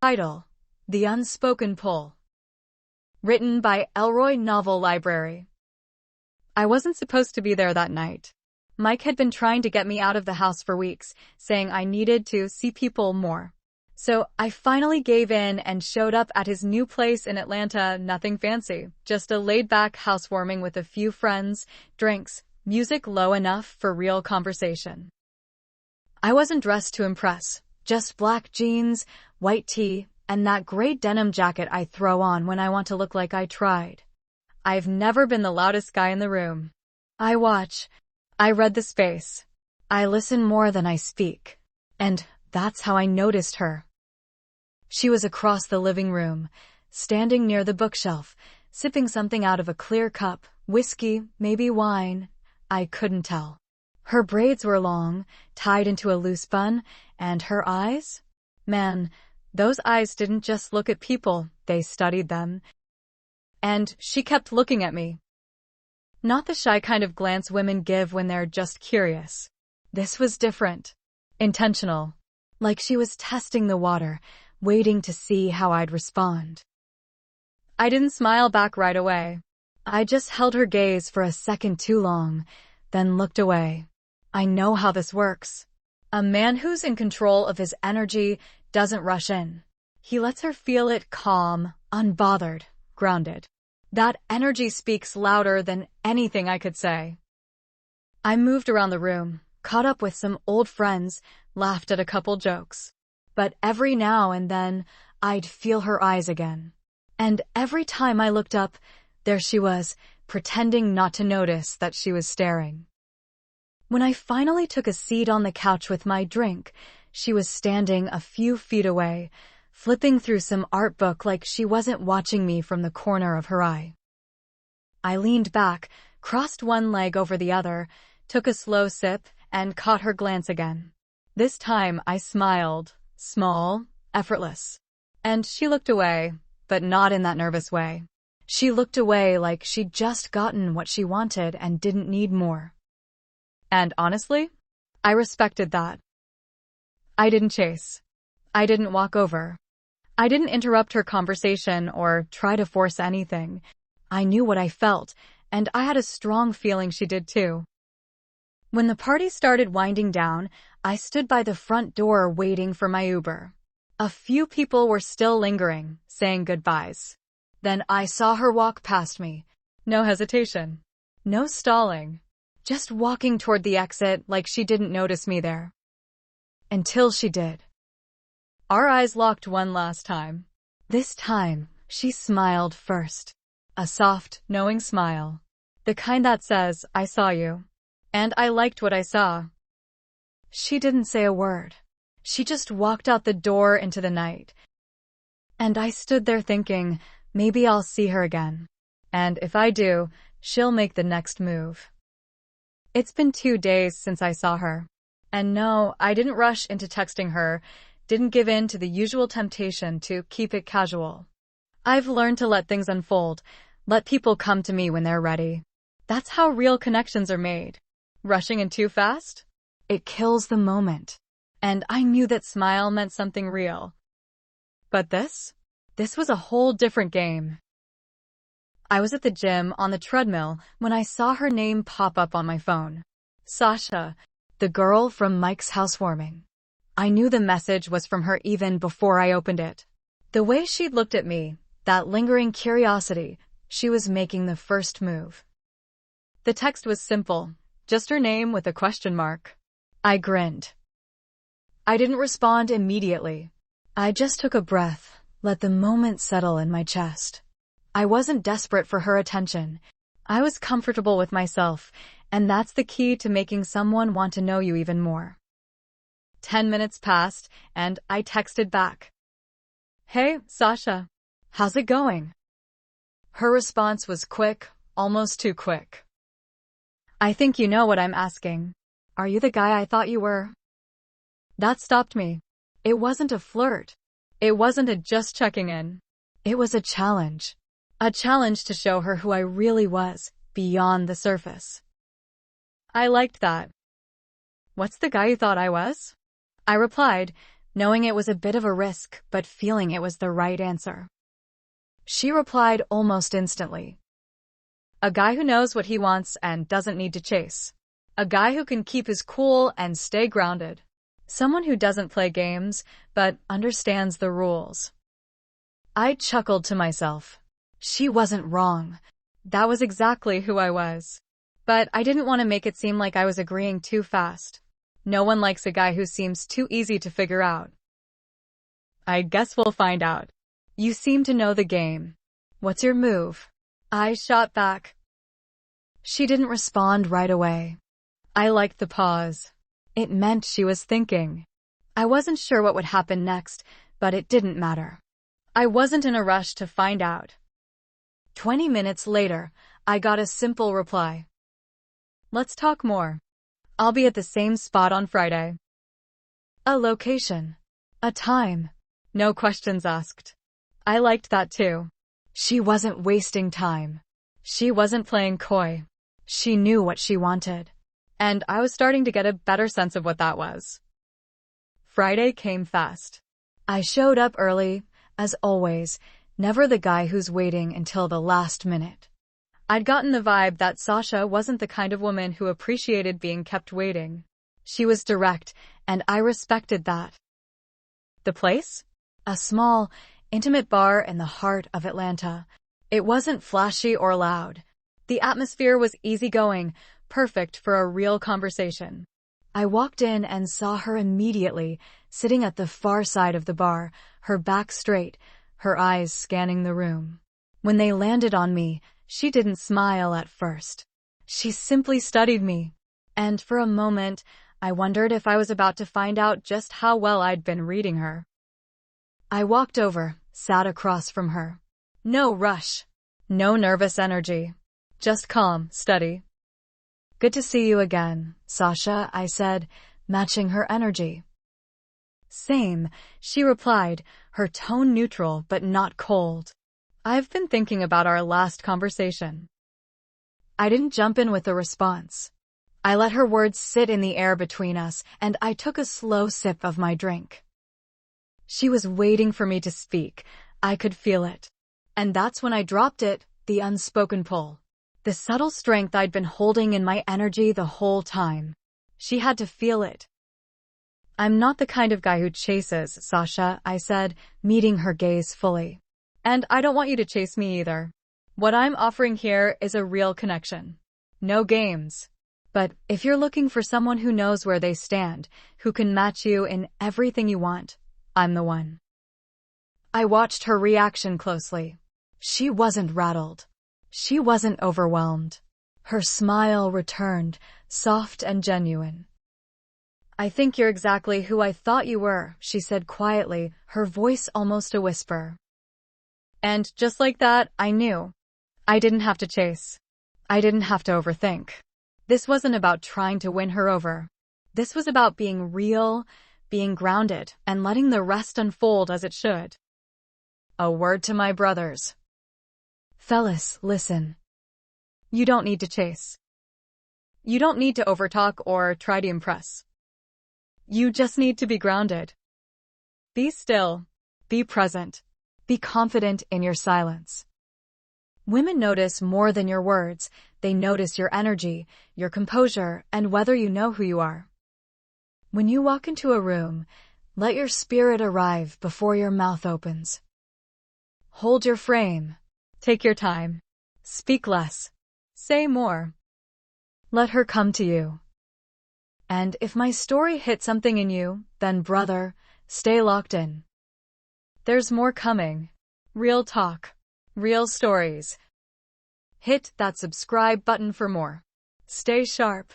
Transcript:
Title: The Unspoken Pull. Written by Elroi. Novel library. I wasn't supposed to be there that night. Mike had been trying to get me out of the house for weeks, saying I needed to see people more. So I finally gave in and showed up at his new place in Atlanta. Nothing fancy, just a laid-back housewarming with a few friends, drinks, music low enough for real conversation. I wasn't dressed to impress, just black jeans, white tee, and that gray denim jacket I throw on when I want to look like I tried. I've never been the loudest guy in the room. I watch. I read the space. I listen more than I speak. And that's how I noticed her. She was across the living room, standing near the bookshelf, sipping something out of a clear cup, whiskey, maybe wine. I couldn't tell. Her braids were long, tied into a loose bun, and her eyes? Man, those eyes didn't just look at people, they studied them. And she kept looking at me. Not the shy kind of glance women give when they're just curious. This was different. Intentional. Like she was testing the water, waiting to see how I'd respond. I didn't smile back right away. I just held her gaze for a second too long, then looked away. I know how this works. A man who's in control of his energy doesn't rush in. He lets her feel it calm, unbothered, grounded. That energy speaks louder than anything I could say. I moved around the room, caught up with some old friends, laughed at a couple jokes. But every now and then, I'd feel her eyes again. And every time I looked up, there she was, pretending not to notice that she was staring. When I finally took a seat on the couch with my drink, she was standing a few feet away, flipping through some art book like she wasn't watching me from the corner of her eye. I leaned back, crossed one leg over the other, took a slow sip, and caught her glance again. This time I smiled, small, effortless. And she looked away, but not in that nervous way. She looked away like she'd just gotten what she wanted and didn't need more. And honestly, I respected that. I didn't chase. I didn't walk over. I didn't interrupt her conversation or try to force anything. I knew what I felt, and I had a strong feeling she did too. When the party started winding down, I stood by the front door waiting for my Uber. A few people were still lingering, saying goodbyes. Then I saw her walk past me. No hesitation. No stalling. Just walking toward the exit like she didn't notice me there. Until she did. Our eyes locked one last time. This time, she smiled first. A soft, knowing smile. The kind that says, I saw you. And I liked what I saw. She didn't say a word. She just walked out the door into the night. And I stood there thinking, maybe I'll see her again. And if I do, she'll make the next move. It's been 2 days since I saw her. And no, I didn't rush into texting her, didn't give in to the usual temptation to keep it casual. I've learned to let things unfold, let people come to me when they're ready. That's how real connections are made. Rushing in too fast? It kills the moment. And I knew that smile meant something real. But this was a whole different game. I was at the gym on the treadmill when I saw her name pop up on my phone. Sasha, the girl from Mike's housewarming. I knew the message was from her even before I opened it. The way she'd looked at me, that lingering curiosity, she was making the first move. The text was simple, just her name with a question mark. I grinned. I didn't respond immediately. I just took a breath, let the moment settle in my chest. I wasn't desperate for her attention. I was comfortable with myself, and that's the key to making someone want to know you even more. 10 minutes passed, and I texted back. Hey, Sasha. How's it going? Her response was quick, almost too quick. I think you know what I'm asking. Are you the guy I thought you were? That stopped me. It wasn't a flirt. It wasn't a just checking in. It was a challenge. A challenge to show her who I really was, beyond the surface. I liked that. What's the guy you thought I was? I replied, knowing it was a bit of a risk, but feeling it was the right answer. She replied almost instantly. A guy who knows what he wants and doesn't need to chase. A guy who can keep his cool and stay grounded. Someone who doesn't play games, but understands the rules. I chuckled to myself. She wasn't wrong. That was exactly who I was. But I didn't want to make it seem like I was agreeing too fast. No one likes a guy who seems too easy to figure out. I guess we'll find out. You seem to know the game. What's your move? I shot back. She didn't respond right away. I liked the pause. It meant she was thinking. I wasn't sure what would happen next, but it didn't matter. I wasn't in a rush to find out. 20 minutes later, I got a simple reply. Let's talk more. I'll be at the same spot on Friday. A location. A time. No questions asked. I liked that too. She wasn't wasting time. She wasn't playing coy. She knew what she wanted. And I was starting to get a better sense of what that was. Friday came fast. I showed up early, as always, never the guy who's waiting until the last minute. I'd gotten the vibe that Sasha wasn't the kind of woman who appreciated being kept waiting. She was direct, and I respected that. The place? A small, intimate bar in the heart of Atlanta. It wasn't flashy or loud. The atmosphere was easygoing, perfect for a real conversation. I walked in and saw her immediately, sitting at the far side of the bar, her back straight, her eyes scanning the room. When they landed on me, she didn't smile at first. She simply studied me. And for a moment, I wondered if I was about to find out just how well I'd been reading her. I walked over, sat across from her. No rush. No nervous energy. Just calm, study. Good to see you again, Sasha, I said, matching her energy. Same, she replied, her tone neutral but not cold. I've been thinking about our last conversation. I didn't jump in with a response. I let her words sit in the air between us, and I took a slow sip of my drink. She was waiting for me to speak. I could feel it. And that's when I dropped it, the unspoken pull. The subtle strength I'd been holding in my energy the whole time. She had to feel it. I'm not the kind of guy who chases, Sasha, I said, meeting her gaze fully. And I don't want you to chase me either. What I'm offering here is a real connection. No games. But if you're looking for someone who knows where they stand, who can match you in everything you want, I'm the one. I watched her reaction closely. She wasn't rattled. She wasn't overwhelmed. Her smile returned, soft and genuine. I think you're exactly who I thought you were, she said quietly, her voice almost a whisper. And just like that, I knew. I didn't have to chase. I didn't have to overthink. This wasn't about trying to win her over. This was about being real, being grounded, and letting the rest unfold as it should. A word to my brothers. Fellas, listen. You don't need to chase. You don't need to overtalk or try to impress. You just need to be grounded. Be still. Be present. Be confident in your silence. Women notice more than your words. They notice your energy, your composure, and whether you know who you are. When you walk into a room, let your spirit arrive before your mouth opens. Hold your frame. Take your time. Speak less. Say more. Let her come to you. And if my story hit something in you, then brother, stay locked in. There's more coming. Real talk. Real stories. Hit that subscribe button for more. Stay sharp.